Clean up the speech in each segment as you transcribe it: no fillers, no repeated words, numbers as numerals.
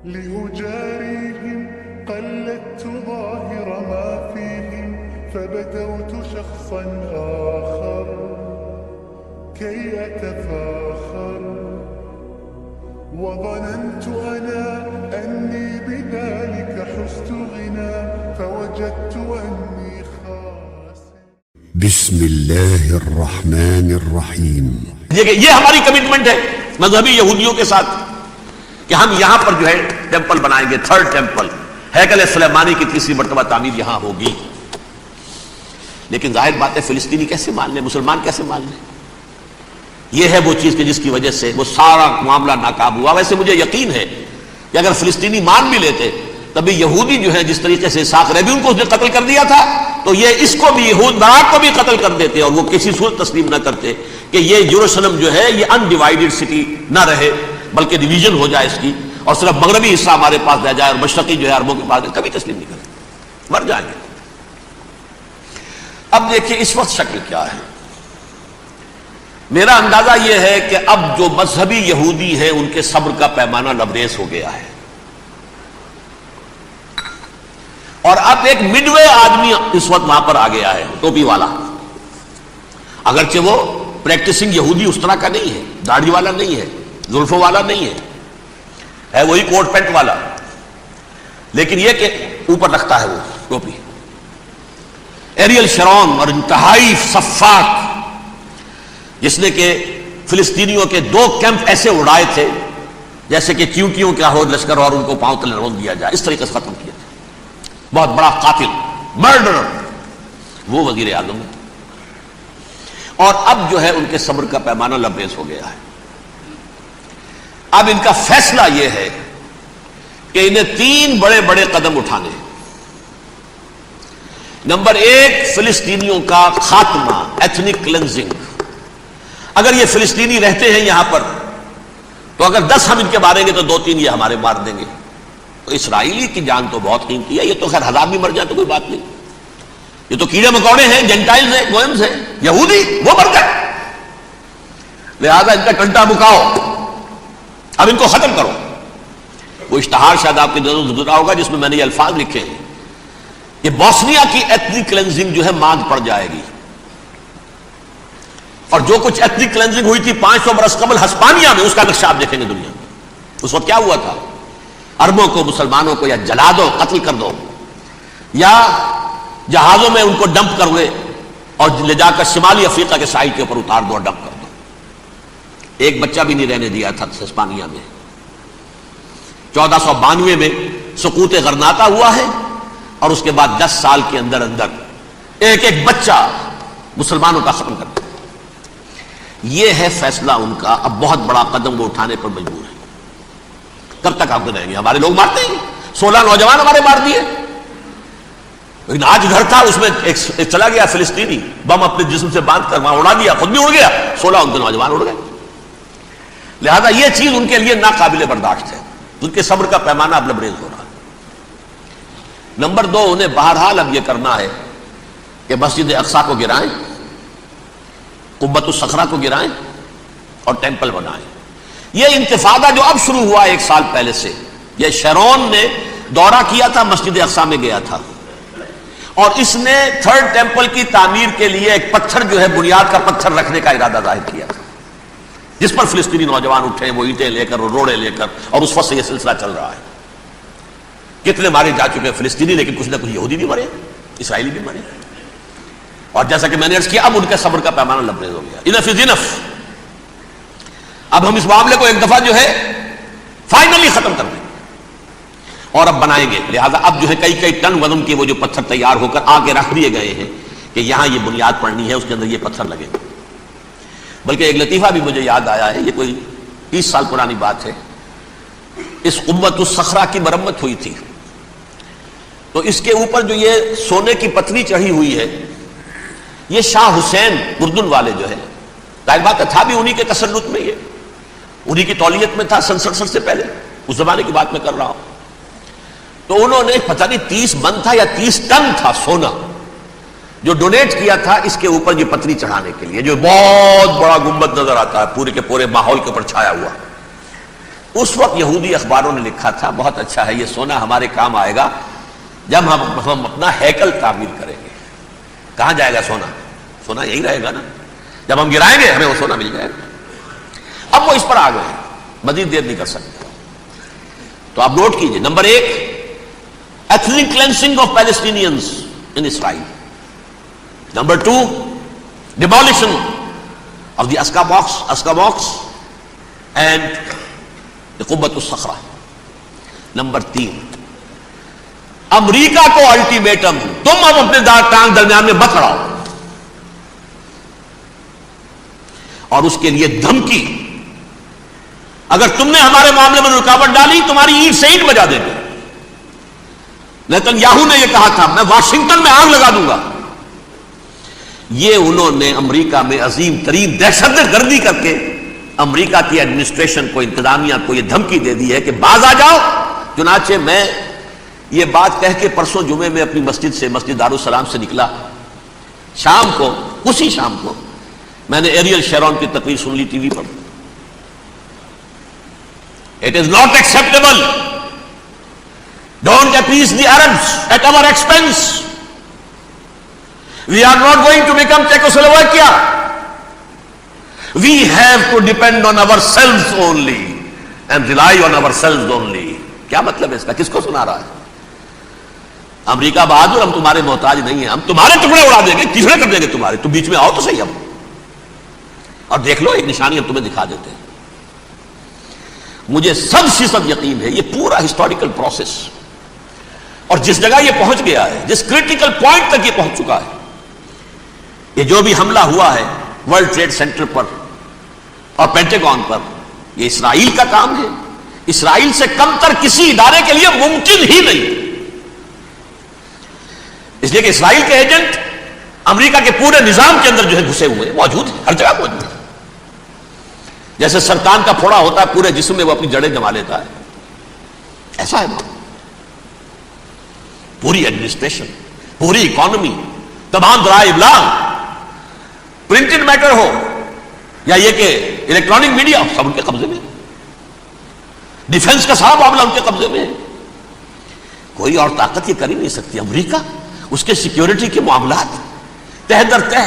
لأجاريهم قلدت ظاهر ما فيهم فبدوت شخصا آخر كي أتفاخر وظننت أنا أني بذلك حزت غنى فوجدت أني خاسر. بسم اللہ الرحمن الرحیم. یہ ہماری کمٹمنٹ ہے مذہبی یہودیوں کے ساتھ کہ ہم یہاں پر جو ہے ٹیمپل بنائیں گے، تھرڈ ٹیمپل، ہیکل سلیمانی کی تیسری مرتبہ تعمیر یہاں ہوگی. لیکن ظاہر بات ہے فلسطینی کیسے مان لیں، مسلمان کیسے مان لیں؟ یہ ہے وہ چیز کہ جس کی وجہ سے وہ سارا معاملہ ناکام ہوا. ویسے مجھے یقین ہے کہ اگر فلسطینی مان بھی لیتے تبھی یہودی جو ہے جس طریقے سے اسحاق ریبیون کو اس نے قتل کر دیا تھا تو یہ اس کو بھی یہود براق کو بھی قتل کر دیتے اور وہ کسی صورت تسلیم نہ کرتے کہ یہ یروشلم جو ہے یہ انڈیوائیڈڈ سٹی نہ رہے بلکہ ڈویژن ہو جائے اس کی اور صرف مغربی حصہ ہمارے پاس رہ جائے اور مشرقی جو ہے عربوں کے پاس کبھی تسلیم نہیں کرتے، مر جائیں گے. اب دیکھیے اس وقت شکل کیا ہے. میرا اندازہ یہ ہے کہ اب جو مذہبی یہودی ہیں ان کے صبر کا پیمانہ لبریز ہو گیا ہے اور اب ایک مڈ وے آدمی اس وقت وہاں پر آ گیا ہے، ٹوپی والا. اگرچہ وہ پریکٹسنگ یہودی اس طرح کا نہیں ہے، داڑھی والا نہیں ہے، زلفوں والا نہیں ہے وہی کوٹ پینٹ والا، لیکن یہ کہ اوپر رکھتا ہے وہ ٹوپی. ایریل شرون اور انتہائی سفاک جس نے کہ فلسطینیوں کے 2 کیمپ ایسے اڑائے تھے جیسے کہ چیونٹیوں کا ہو لشکر اور ان کو پاؤں تلے رون دیا جائے، اس طریقے سے ختم کیا تھا. بہت بڑا قاتل، مرڈرر وہ وزیر اعظم ہے. اور اب جو ہے ان کے صبر کا پیمانہ لبریز ہو گیا ہے. اب ان کا فیصلہ یہ ہے کہ انہیں 3 بڑے بڑے قدم اٹھانے ہیں. نمبر 1 فلسطینیوں کا خاتمہ، ایتھنک کلینزنگ. اگر یہ فلسطینی رہتے ہیں یہاں پر تو اگر 10 ہم ان کے ماریں گے تو 2-3 یہ ہمارے مار دیں گے. تو اسرائیلی کی جان تو بہت قیمتی ہے، یہ تو خیر 1000 بھی مر جائے تو کوئی بات نہیں. یہ تو کیڑے مکوڑے ہیں، جینٹائلز ہیں، گوئمز ہیں، یہودی وہ مر گئے. لہذا ان کا ٹنٹا بکاؤ، اب ان کو ختم کرو. وہ اشتہار شاید آپ کے نظر گزرا ہوگا جس میں میں نے یہ الفاظ لکھے ہیں کہ بوسنیا کی ایتھنک کلینزنگ جو ہے ماند پڑ جائے گی. اور جو کچھ ایتھنک کلینزنگ ہوئی تھی 500 برس قبل ہسپانیہ میں، اس کا نقشہ آپ دیکھیں گے دنیا میں. اس وقت کیا ہوا تھا؟ عربوں کو، مسلمانوں کو یا جلا دو، قتل کر دو، یا جہازوں میں ان کو ڈمپ کر دے اور لے جا کر شمالی افریقہ کے ساحل کے اوپر اتار دو اور ڈمپ کر دو. ایک بچہ بھی نہیں رہنے دیا تھا ہسپانیہ میں. 1492 میں سقوط غرناطہ ہوا ہے اور اس کے بعد 10 سال کے اندر اندر ایک ایک بچہ مسلمانوں کا ختم کر دیا. یہ ہے فیصلہ ان کا. اب بہت بڑا قدم وہ اٹھانے پر مجبور ہے. کب تک آپ رہیں گے؟ ہمارے لوگ مارتے ہیں، 16 نوجوان ہمارے مار دیے. لیکن آج گھر تھا اس میں ایک چلا گیا فلسطینی، بم اپنے جسم سے باندھ کر وہاں اڑا دیا، خود بھی اڑ گیا، 16 ان کے نوجوان اڑ گئے. لہذا یہ چیز ان کے لیے ناقابل برداشت ہے. ان کے صبر کا پیمانہ اب لبریز ہو رہا ہے. نمبر 2 انہیں بہرحال اب یہ کرنا ہے کہ مسجد اقصی کو گرائیں، قبۃ الصخرہ کو گرائیں اور ٹیمپل بنائیں. یہ انتفاضہ جو اب شروع ہوا 1 سال پہلے سے، یہ شیرون نے دورہ کیا تھا، مسجد اقصی میں گیا تھا اور اس نے 3rd ٹیمپل کی تعمیر کے لیے ایک پتھر جو ہے بنیاد کا پتھر رکھنے کا ارادہ ظاہر کیا تھا، جس پر فلسطینی نوجوان اٹھے، وہ اینٹیں لے کر اور روڑے لے کر، اور اس وقت سے یہ سلسلہ چل رہا ہے. کتنے مارے جا چکے ہیں فلسطینی، لیکن کچھ نہ کچھ یہودی بھی مرے، اسرائیلی بھی مرے. اور جیسا کہ میں نے عرض کیا اب ان کے صبر کا پیمانہ لبریز ہو گیا. انف از انف. اب ہم اس معاملے کو ایک دفعہ جو ہے فائنلی ختم کر دیں اور اب بنائیں گے. لہذا اب جو ہے کئی ٹن وزن کے وہ جو پتھر تیار ہو کر آگے رکھ دیے گئے ہیں کہ یہاں یہ بنیاد پڑنی ہے، اس کے اندر یہ پتھر لگے. بلکہ ایک لطیفہ بھی مجھے یاد آیا ہے، یہ کوئی 30 سال پرانی بات ہے. اس قبۃ الصخرہ کی مرمت ہوئی تھی تو اس کے اوپر جو یہ سونے کی پتری چڑھی ہوئی ہے، یہ شاہ حسین اردن والے جو ہے، ظاہر بات تھا بھی انہی کے تسلط میں، یہ انہی کی تولیت میں تھا 67 سے پہلے، اس زمانے کی بات میں کر رہا ہوں. تو انہوں نے پتہ نہیں 30 من تھا یا 30 ٹن تھا سونا جو ڈونیٹ کیا تھا اس کے اوپر یہ پتری چڑھانے کے لیے، جو بہت بڑا گنبد نظر آتا ہے پورے کے پورے ماحول کے اوپر چھایا ہوا. اس وقت یہودی اخباروں نے لکھا تھا بہت اچھا ہے، یہ سونا ہمارے کام آئے گا جب ہم اپنا ہیکل تعمیر کریں گے۔ کہاں جائے گا سونا؟ سونا یہی رہے گا نا، جب ہم گرائیں گے ہمیں وہ سونا مل جائے گا۔ اب وہ اس پر آ گئے، مزید دیر نہیں کر سکتے۔ تو آپ نوٹ کیجئے، number 1 ethnic cleansing of Palestinians in Israel. Number 2 demolition of the Aqsa Mosque and the Qubbat al-Sakhra. Number 3 امریکہ کو الٹیمیٹم، تم اب اپنے ٹانگ درمیان میں مت لڑاؤ، اور اس کے لیے دھمکی، اگر تم نے ہمارے معاملے میں رکاوٹ ڈالی تمہاری اینٹ سے اینٹ بجا دیں گے۔ نیتن نے یہ کہا تھا میں واشنگٹن میں آگ لگا دوں گا۔ یہ انہوں نے امریکہ میں عظیم ترین دہشت گردی کر کے امریکہ کی ایڈمنسٹریشن کو، انتظامیہ کو یہ دھمکی دے دی ہے کہ باز آ جاؤ۔ چنانچہ میں یہ بات کہہ کے پرسوں جمعے میں اپنی مسجد سے، مسجد دارالسلام سے نکلا، شام کو، اسی شام کو میں نے ایریل شیرون کی تقریر سن لی T V per. It is not acceptable. Don't appease the Arabs at our expense. We are not going to become Czechoslovakia. We have to depend on ourselves only and rely on ourselves only. کیا مطلب ہے اس کا؟ کس کو سنا رہا ہے؟ امریکہ بہادر، ہم تمہارے محتاج نہیں ہیں، ہم تمہارے ٹکڑے اڑا دیں گے، ٹکڑے کر دیں گے تمہارے، تم بیچ میں آؤ تو صحیح ہم، اور دیکھ لو ایک نشانی ہم تمہیں دکھا دیتے ہیں۔ مجھے 100% یقین ہے یہ پورا ہسٹوریکل پروسیس، اور جس جگہ یہ پہنچ گیا ہے، جس کریٹیکل پوائنٹ تک یہ پہنچ چکا ہے، یہ جو بھی حملہ ہوا ہے ورلڈ ٹریڈ سینٹر پر اور پینٹاگون پر، یہ اسرائیل کا کام ہے۔ اسرائیل سے کم تر کسی ادارے کے لیے ممکن ہی نہیں، اس لیے کہ اسرائیل کے ایجنٹ امریکہ کے پورے نظام کے اندر جو ہے گھسے ہوئے موجود ہیں، ہر جگہ موجود ہیں۔ جیسے سرطان کا پھوڑا ہوتا ہے پورے جسم میں وہ اپنی جڑیں جما لیتا ہے، ایسا ہے وہاں۔ پوری ایڈمنسٹریشن، پوری اکانومی، تمام ذرائع ابلاغ، پرنٹڈ میٹر ہو یا یہ کہ الیکٹرانک میڈیا، سب ان کے قبضے میں۔ ڈیفنس کا سارا معاملہ ان کے قبضے میں ہے، کوئی اور طاقت یہ کر ہی نہیں سکتی۔ امریکہ، اس کے سیکیورٹی کے معاملات تہ در تہ،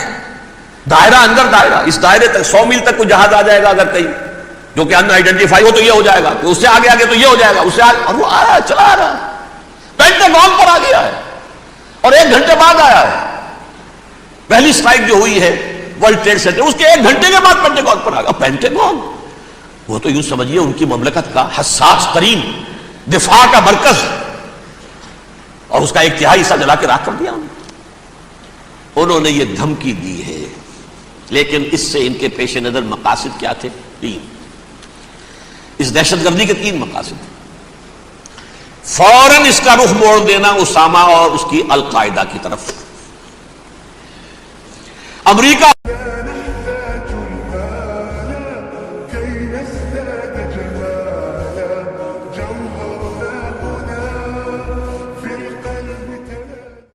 دائرہ اندر دائرہ، اس دائرے تک 100 میل تک کوئی جہاز آ جائے گا اگر کہیں جو کہ ان آئیڈینٹیفائی ہو تو یہ ہو جائے گا، اس سے آگے آگے تو یہ ہو جائے گا، اس سے آگے، اور وہ آ رہا ہے، چلا آ رہا ہے، پینٹاگون پر آ گیا ہے، اور 1 گھنٹے بعد آیا ہے۔ پہلی اسٹرائک جو ہوئی ہے ورلڈ ٹریڈ سینٹر، اس کے 1 گھنٹے کے بعد پینٹاگون پر آ گیا۔ پینٹاگون وہ تو یوں سمجھیے ان کی مملکت کا حساس ترین دفاع کا مرکز، اور اس کا 1/3 حصہ جلا کے راکھ کر دیا انہوں نے۔ یہ دھمکی دی ہے، لیکن اس سے ان کے پیش نظر مقاصد کیا تھے؟ 3۔ اس دہشت گردی کے 3 مقاصد۔ فوراً اس کا رخ موڑ دینا اسامہ اور اس کی القاعدہ کی طرف۔ امریکہ